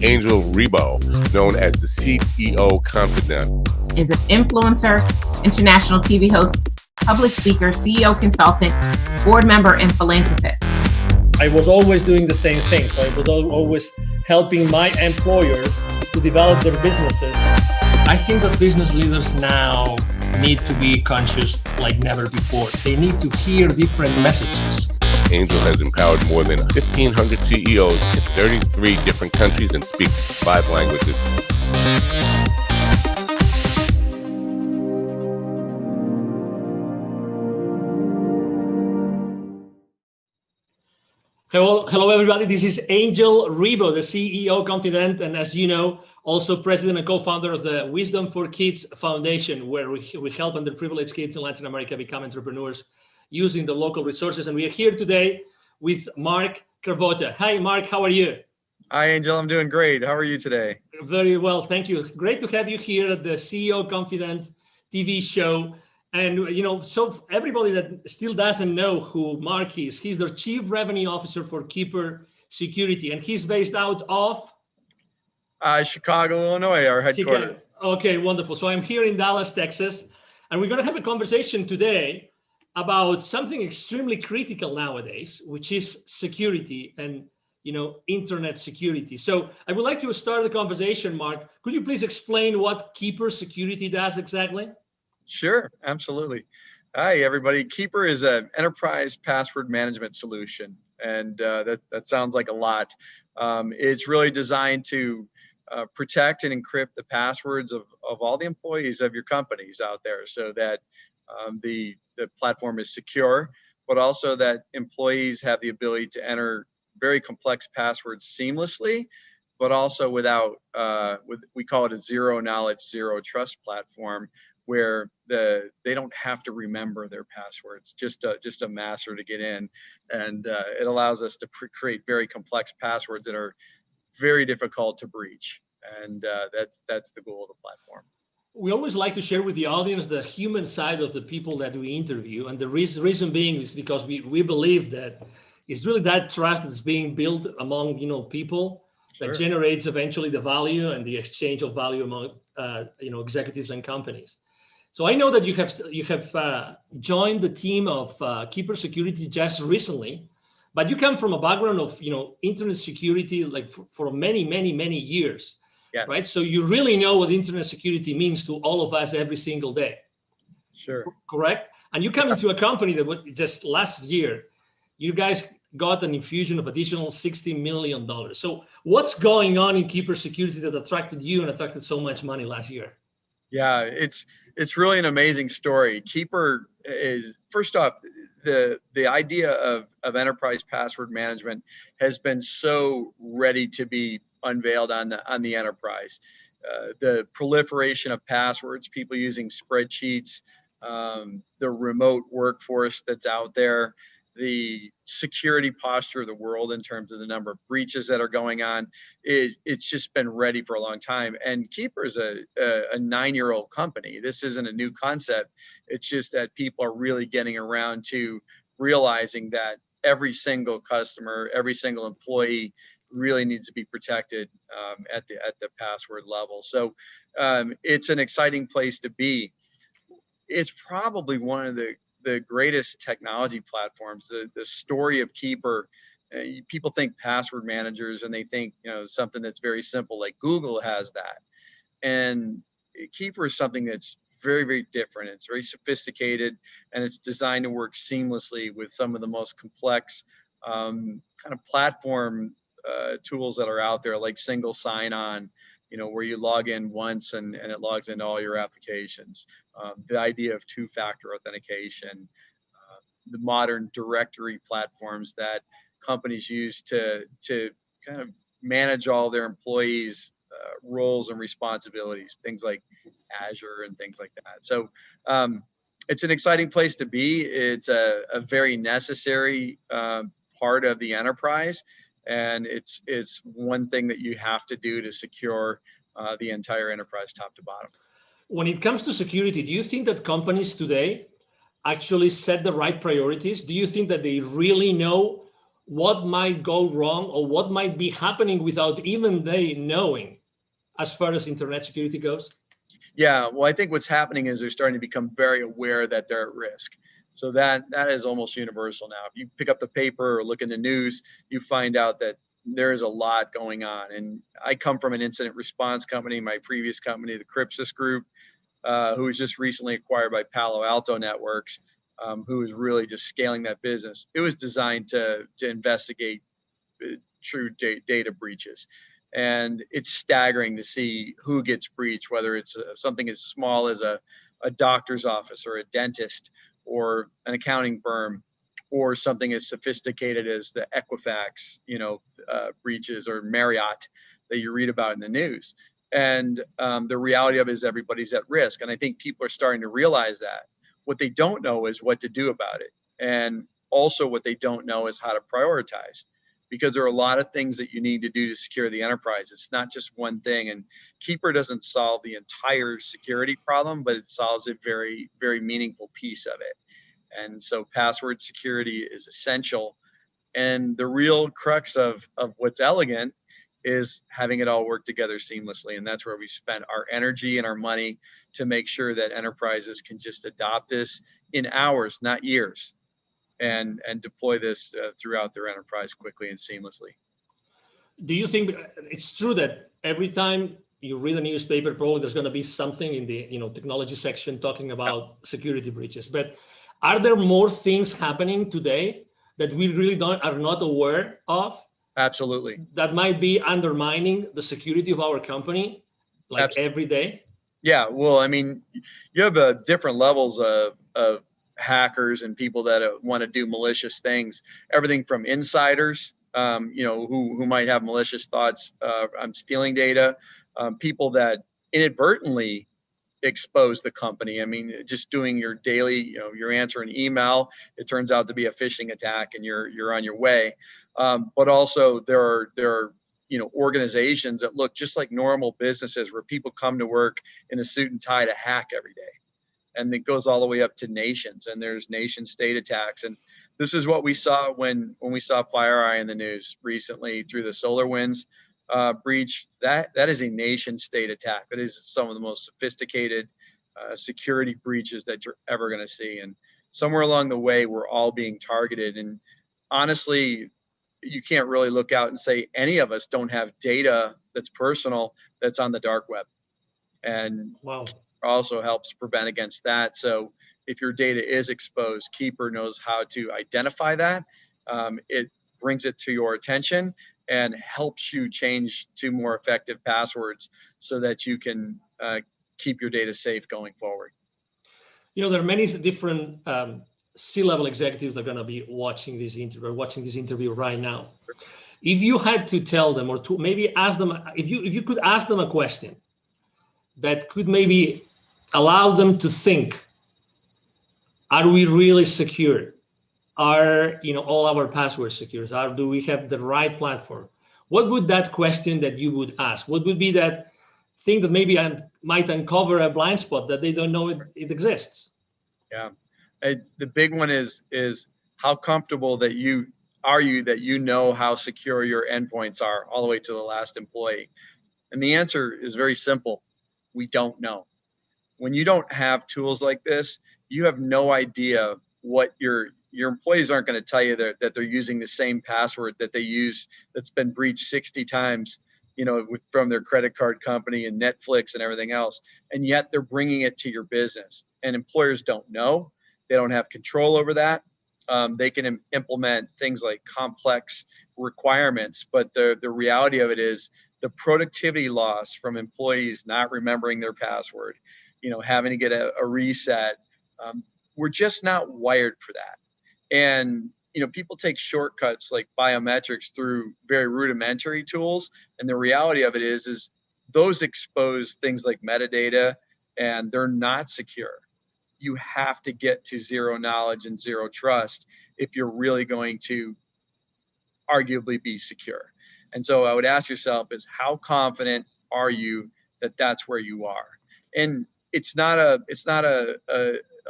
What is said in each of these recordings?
Angel Rebo, known as the CEO Confident. Is an influencer, international TV host, public speaker, CEO consultant, board member, and philanthropist. I was always doing the same thing. So I was always helping my employers to develop their businesses. I think that business leaders now need to be conscious like never before. They need to hear different messages. Angel has empowered more than 1,500 CEOs in 33 different countries and speaks 5 languages. Hello, everybody. This is Angel Rebo, the CEO Confident, and as you know, also president and co-founder of the Wisdom for Kids Foundation, where we help underprivileged kids in Latin America become entrepreneurs using the local resources. And we are here today with Mark Carvota. Hi, Mark. How are you? Hi, Angel. I'm doing great. How are you today? Very well. Thank you. Great to have you here at the CEO Confident TV show. And, you know, so everybody that still doesn't know who Mark is, he's the Chief Revenue Officer for Keeper Security, and he's based out of? Chicago, Illinois, our headquarters. Chicago. Okay, wonderful. So I'm here in Dallas, Texas, and we're going to have a conversation today about something extremely critical nowadays, which is security and, you know, internet security. So I would like to start the conversation, Mark. Could you please explain what Keeper Security does exactly? Sure, absolutely. Hi, everybody. Keeper is an enterprise password management solution, and that sounds like a lot. It's really designed to protect and encrypt the passwords of all the employees of your companies out there, so that the platform is secure, but also that employees have the ability to enter very complex passwords seamlessly, but also without, we call it a zero knowledge, zero trust platform, where they don't have to remember their passwords, just a master to get in, and it allows us to create very complex passwords that are very difficult to breach, and that's the goal of the platform. We always like to share with the audience the human side of the people that we interview, and the reason being is because we believe that it's really that trust that's being built among people that Sure. generates eventually the value and the exchange of value among executives and companies. So I know that you have joined the team of Keeper Security just recently, but you come from a background of internet security like for many years, Yes. right? So you really know what internet security means to all of us every single day. Sure. Correct? And you come into a company that just last year, you guys got an infusion of additional $60 million. So what's going on in Keeper Security that attracted you and attracted so much money last year? Yeah, it's really an amazing story. Keeper is, first off, the idea of enterprise password management has been so ready to be unveiled on the enterprise. The proliferation of passwords, people using spreadsheets, the remote workforce that's out there, the security posture of the world in terms of the number of breaches that are going on, it's just been ready for a long time. And Keeper is a 9-year-old company. This isn't a new concept. It's just that people are really getting around to realizing that every single customer, every single employee really needs to be protected at the password level. So it's an exciting place to be. It's probably one of the greatest technology platforms. The story of Keeper, people think password managers and they think something that's very simple, like Google has that, and Keeper is something that's very different. It's very sophisticated, and it's designed to work seamlessly with some of the most complex kind of platform tools that are out there, like single sign-on, where you log in once and it logs into all your applications. The idea of two-factor authentication, the modern directory platforms that companies use to kind of manage all their employees' roles and responsibilities, things like Azure and things like that. So it's an exciting place to be. It's a very necessary part of the enterprise. And it's one thing that you have to do to secure the entire enterprise top to bottom. When it comes to security, do you think that companies today actually set the right priorities? Do you think that they really know what might go wrong or what might be happening without even they knowing as far as internet security goes? Yeah, well, I think what's happening is they're starting to become very aware that they're at risk. So that is almost universal now. If you pick up the paper or look in the news, you find out that there is a lot going on. And I come from an incident response company, my previous company, the Crypsis Group, who was just recently acquired by Palo Alto Networks, who is really just scaling that business. It was designed to investigate true data breaches. And it's staggering to see who gets breached, whether it's something as small as a doctor's office or a dentist or an accounting firm, or something as sophisticated as the Equifax, breaches, or Marriott that you read about in the news. And the reality of it is everybody's at risk. And I think people are starting to realize that. What they don't know is what to do about it. And also what they don't know is how to prioritize, because there are a lot of things that you need to do to secure the enterprise. It's not just one thing. And Keeper doesn't solve the entire security problem, but it solves a very, very meaningful piece of it. And so password security is essential. And the real crux of what's elegant is having it all work together seamlessly. And that's where we spent our energy and our money to make sure that enterprises can just adopt this in hours, not years, and deploy this throughout their enterprise quickly and seamlessly. Do you think it's true that every time you read a newspaper, probably there's going to be something in the technology section talking about security breaches? But are there more things happening today that we really are not aware of? Absolutely. That might be undermining the security of our company, like Absolutely. every day? Yeah, well, I mean, you have different levels of hackers and people that want to do malicious things. Everything from insiders, who might have malicious thoughts on stealing data, people that inadvertently expose the company. I mean, just doing your daily, you're answering email, it turns out to be a phishing attack, and you're on your way. But also there are organizations that look just like normal businesses, where people come to work in a suit and tie to hack every day. And it goes all the way up to nations, and there's nation state attacks. And this is what we saw when we saw FireEye in the news recently through the SolarWinds breach. That is a nation state attack. That is some of the most sophisticated security breaches that you're ever going to see. And somewhere along the way, we're all being targeted. And honestly, you can't really look out and say any of us don't have data that's personal that's on the dark web. And wow, also helps prevent against that. So if your data is exposed, Keeper knows how to identify that. It brings it to your attention and helps you change to more effective passwords so that you can keep your data safe going forward. There are many different C-level executives that are going to be watching this interview right now. If you had to tell them, or to maybe ask them, if you could ask them a question that could maybe allow them to think, are we really secure? Are all our passwords secure? Do we have the right platform? What would that question that you would ask? What would be that thing that maybe might uncover a blind spot that they don't know it exists? Yeah, the big one is how comfortable that you know how secure your endpoints are all the way to the last employee. And the answer is very simple. We don't know. When you don't have tools like this, you have no idea what your employees aren't going to tell you that they're using the same password that they use that's been breached 60 times, from their credit card company and Netflix and everything else. And yet they're bringing it to your business, and employers don't know. They don't have control over that. They can implement things like complex requirements, but the reality of it is the productivity loss from employees not remembering their password, having to get a reset. We're just not wired for that. And, people take shortcuts like biometrics through very rudimentary tools. And the reality of it is those expose things like metadata, and they're not secure. You have to get to zero knowledge and zero trust if you're really going to arguably be secure. And so I would ask yourself is, how confident are you that that's where you are? And it's not a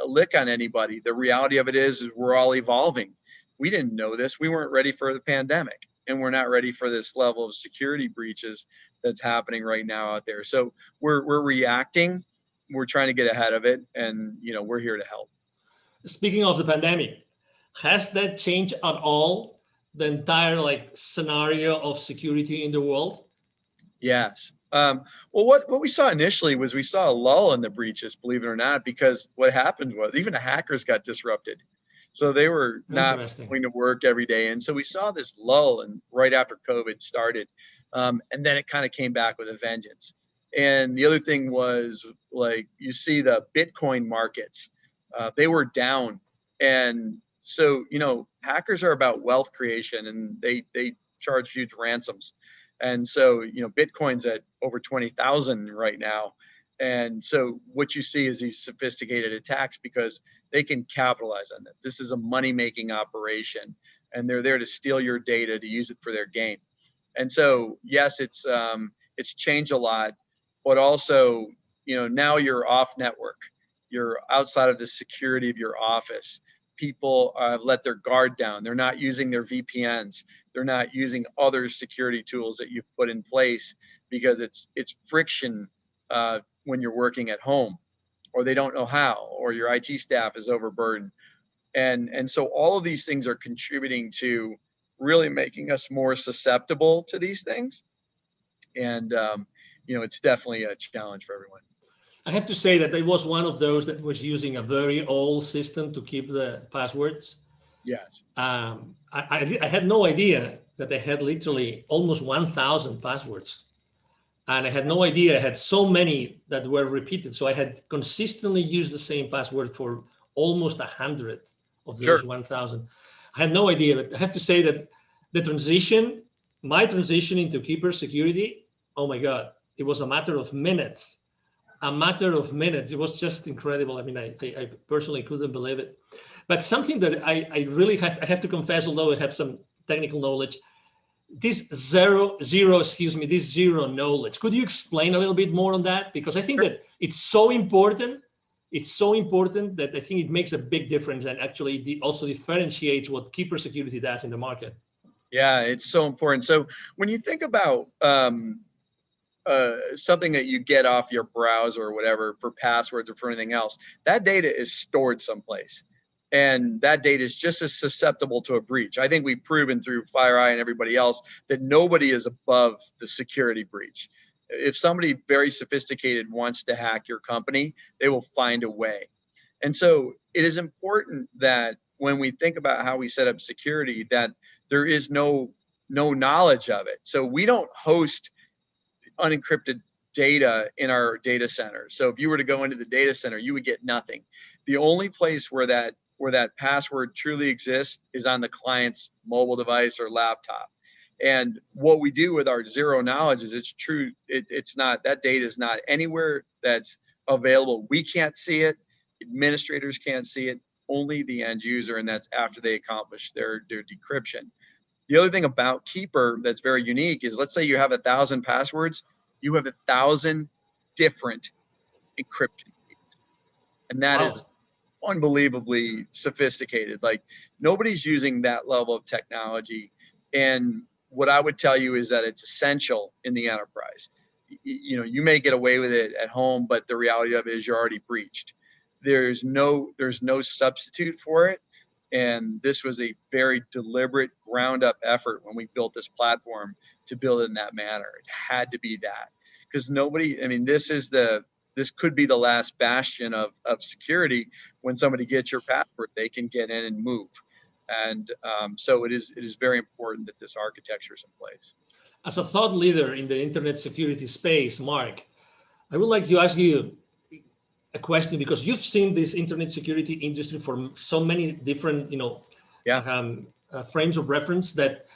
lick on anybody. The reality of it is we're all evolving. we didn't know this. We weren't ready for the pandemic, and we're not ready for this level of security breaches that's happening right now out there. So we're reacting. We're trying to get ahead of it, and we're here to help. Speaking of the pandemic, has that changed at all the entire scenario of security in the world? Yes. Well, what we saw initially was we saw a lull in the breaches, believe it or not, because what happened was even the hackers got disrupted. So they were not going to work every day. And so we saw this lull right after COVID started. And then it kind of came back with a vengeance. And the other thing was, you see the Bitcoin markets, they were down. And so, hackers are about wealth creation, and they charge huge ransoms. And so, Bitcoin's at over 20,000 right now. And so what you see is these sophisticated attacks because they can capitalize on it. This is a money-making operation, and they're there to steal your data to use it for their gain. And so, yes, it's changed a lot, but also, now you're off network. You're outside of the security of your office. People let their guard down. They're not using their VPNs. They're not using other security tools that you've put in place because it's friction when you're working at home, or they don't know how, or your IT staff is overburdened. And so all of these things are contributing to really making us more susceptible to these things. And, it's definitely a challenge for everyone. I have to say that I was one of those that was using a very old system to keep the passwords. Yes. I had no idea that I had literally almost 1,000 passwords. And I had no idea I had so many that were repeated. So I had consistently used the same password for almost 100 of those 1,000. I had no idea, but I have to say that my transition into Keeper Security, oh my God, it was a matter of minutes. It was just incredible. I mean, I personally couldn't believe it. But something that I really have to confess, although I have some technical knowledge, this zero knowledge. Could you explain a little bit more on that? Because I think that it's so important. It's so important that I think it makes a big difference and actually also differentiates what Keeper Security does in the market. Yeah, it's so important. So when you think about something that you get off your browser or whatever for passwords or for anything else, that data is stored someplace. And that data is just as susceptible to a breach. I think we've proven through FireEye and everybody else that nobody is above the security breach. If somebody very sophisticated wants to hack your company, they will find a way. And so it is important that when we think about how we set up security, that there is no knowledge of it. So we don't host unencrypted data in our data center. So if you were to go into the data center, you would get nothing. The only place where that password truly exists is on the client's mobile device or laptop. And what we do with our zero knowledge is it's true. It's not, that data is not anywhere that's available. We can't see it. Administrators can't see it, only the end user. And that's after they accomplish their decryption. The other thing about Keeper that's very unique is, let's say you have 1,000 passwords, you have 1,000 different encryption keys. And that is unbelievably sophisticated. Like, nobody's using that level of technology. And what I would tell you is that it's essential in the enterprise. You may get away with it at home, but the reality of it is you're already breached. There's no substitute for it. And this was a very deliberate ground up effort when we built this platform to build it in that manner. It had to be that, because this could be the last bastion of security. When somebody gets your password, they can get in and move. And so it is very important that this architecture is in place. As a thought leader in the internet security space, Mark, I would like to ask you a question, because you've seen this internet security industry for so many different, frames of reference. That,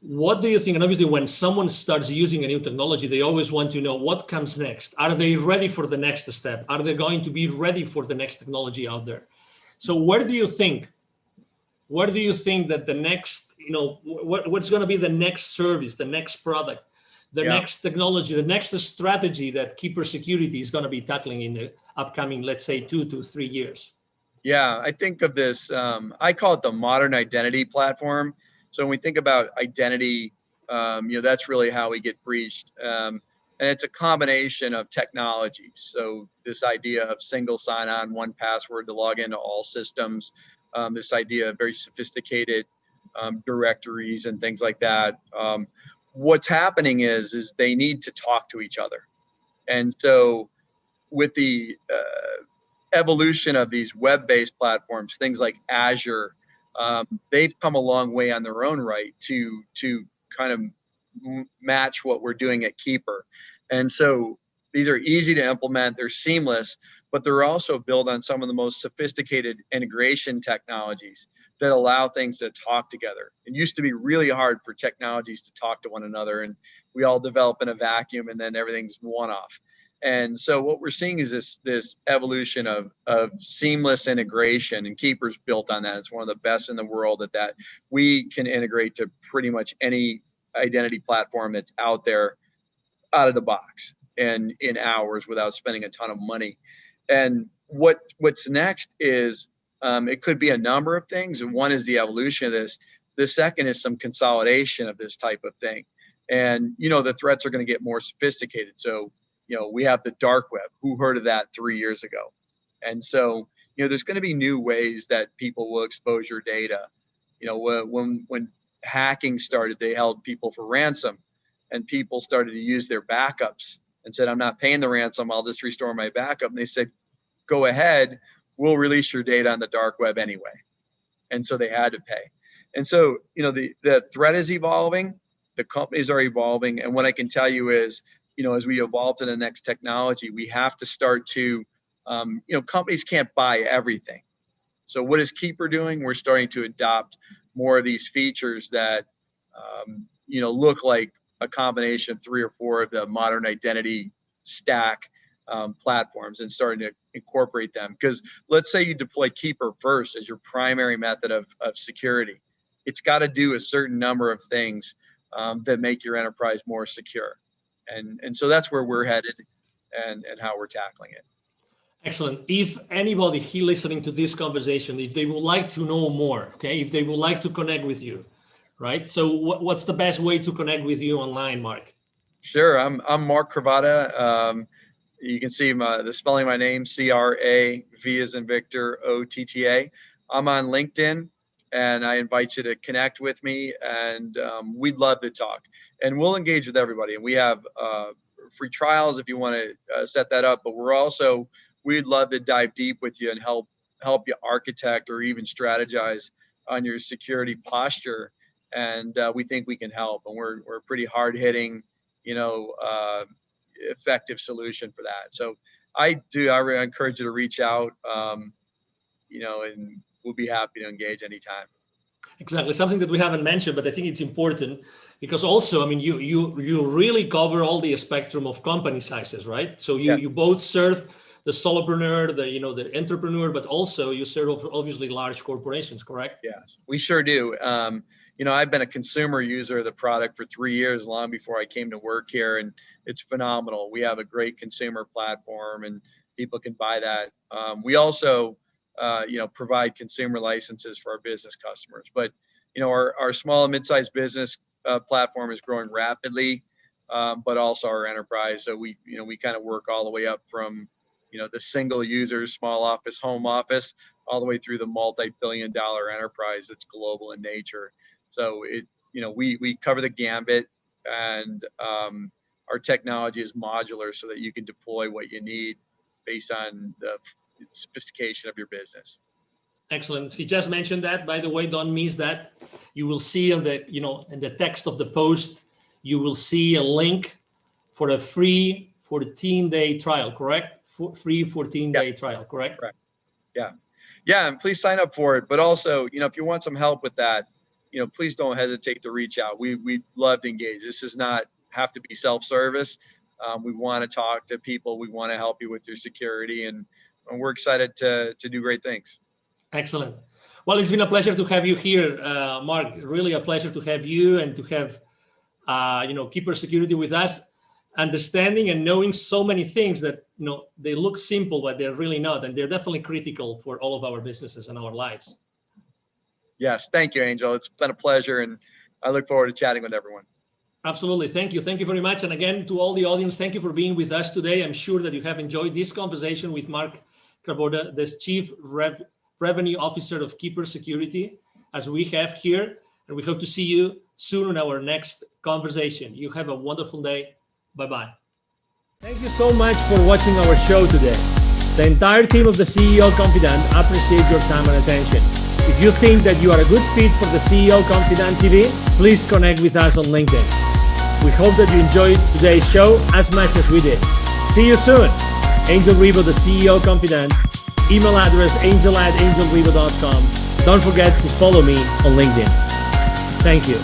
what do you think? And obviously, when someone starts using a new technology, they always want to know what comes next. Are they ready for the next step? Are they going to be ready for the next technology out there? So where do you think that the next, what's going to be the next service, the next product, the next technology, the next strategy that Keeper Security is going to be tackling in the upcoming, let's say, 2 to 3 years? Yeah, I think of this, I call it the modern identity platform. So when we think about identity, that's really how we get breached. And it's a combination of technologies. So this idea of single sign-on, one password to log into all systems, this idea of very sophisticated directories and things like that. What's happening is they need to talk to each other. And so with the evolution of these web-based platforms, things like Azure, they've come a long way on their own right to kind of match what we're doing at Keeper. And so these are easy to implement, they're seamless, but they're also built on some of the most sophisticated integration technologies that allow things to talk together. It used to be really hard for technologies to talk to one another, and we all develop in a vacuum and then everything's one-off. And so what we're seeing is this evolution of seamless integration, and Keeper's built on that. It's one of the best in the world at that. We can integrate to pretty much any identity platform that's out there out of the box and in hours without spending a ton of money. And what's next is it could be a number of things. And one is the evolution of this. The second is some consolidation of this type of thing. And, the threats are going to get more sophisticated. So, we have the dark web. Who heard of that 3 years ago? And so, there's going to be new ways that people will expose your data. When hacking started, they held people for ransom, and people started to use their backups and said, I'm not paying the ransom, I'll just restore my backup. And they said, go ahead, we'll release your data on the dark web anyway. And so they had to pay. And so, the threat is evolving, the companies are evolving. And what I can tell you is, as we evolve to the next technology, we have to start to, companies can't buy everything. So what is Keeper doing? We're starting to adopt more of these features that, look like a combination of 3 or 4 of the modern identity stack platforms, and starting to incorporate them. Because let's say you deploy Keeper first as your primary method of security. It's got to do a certain number of things that make your enterprise more secure. And so that's where we're headed and how we're tackling it. Excellent. If anybody here listening to this conversation, if they would like to know more, okay, if they would like to connect with you, right? So what's the best way to connect with you online, Mark? Sure. I'm Mark Cravata. You can see the spelling of my name, C-R-A-V as in Victor, O-T-T-A. I'm on LinkedIn, and I invite you to connect with me, and we'd love to talk. And we'll engage with everybody. And we have free trials if you want to set that up. But we'd love to dive deep with you and help you architect or even strategize on your security posture. And we think we can help. And we're a pretty hard-hitting, effective solution for that. So I really encourage you to reach out, and we'll be happy to engage anytime. Exactly. Something that we haven't mentioned, but I think it's important because also, I mean, you really cover all the spectrum of company sizes, right? So you, Yes. you both serve the solopreneur, the entrepreneur, but also you serve obviously large corporations, correct? Yes, we sure do. I've been a consumer user of the product for 3 years, long before I came to work here, and it's phenomenal. We have a great consumer platform, and people can buy that. We also, provide consumer licenses for our business customers. But, our small and mid-sized business platform is growing rapidly, but also our enterprise. So we kind of work all the way up from, the single user, small office, home office, all the way through the multi-billion-dollar enterprise that's global in nature. So we cover the gambit, and our technology is modular so that you can deploy what you need based on the sophistication of your business. Excellent. He just mentioned that, by the way, don't miss that. You will see in the text of the post, you will see a link for a free 14-day trial, correct? Free 14-day trial, correct? Correct. Yeah, and please sign up for it. But also, if you want some help with that, please don't hesitate to reach out. We'd love to engage. This does not have to be self-service. We want to talk to people. We want to help you with your security, and we're excited to do great things. Excellent. Well, it's been a pleasure to have you here, Mark. Really a pleasure to have you and to have, Keeper Security with us. understanding and knowing so many things that, they look simple, but they're really not. And they're definitely critical for all of our businesses and our lives. Yes, thank you, Angel. It's been a pleasure, and I look forward to chatting with everyone. Absolutely. Thank you. Thank you very much. And again, to all the audience, thank you for being with us today. I'm sure that you have enjoyed this conversation with Mark Kraboda, the Chief Revenue Officer of Keeper Security, as we have here. And we hope to see you soon in our next conversation. You have a wonderful day. Bye-bye. Thank you so much for watching our show today. The entire team of the CEO Confidant appreciate your time and attention. If you think that you are a good fit for the CEO Confidant TV, please connect with us on LinkedIn. We hope that you enjoyed today's show as much as we did. See you soon. Angel Ribo, the CEO Confidant. Email address angel@angelribo.com. Don't forget to follow me on LinkedIn. Thank you.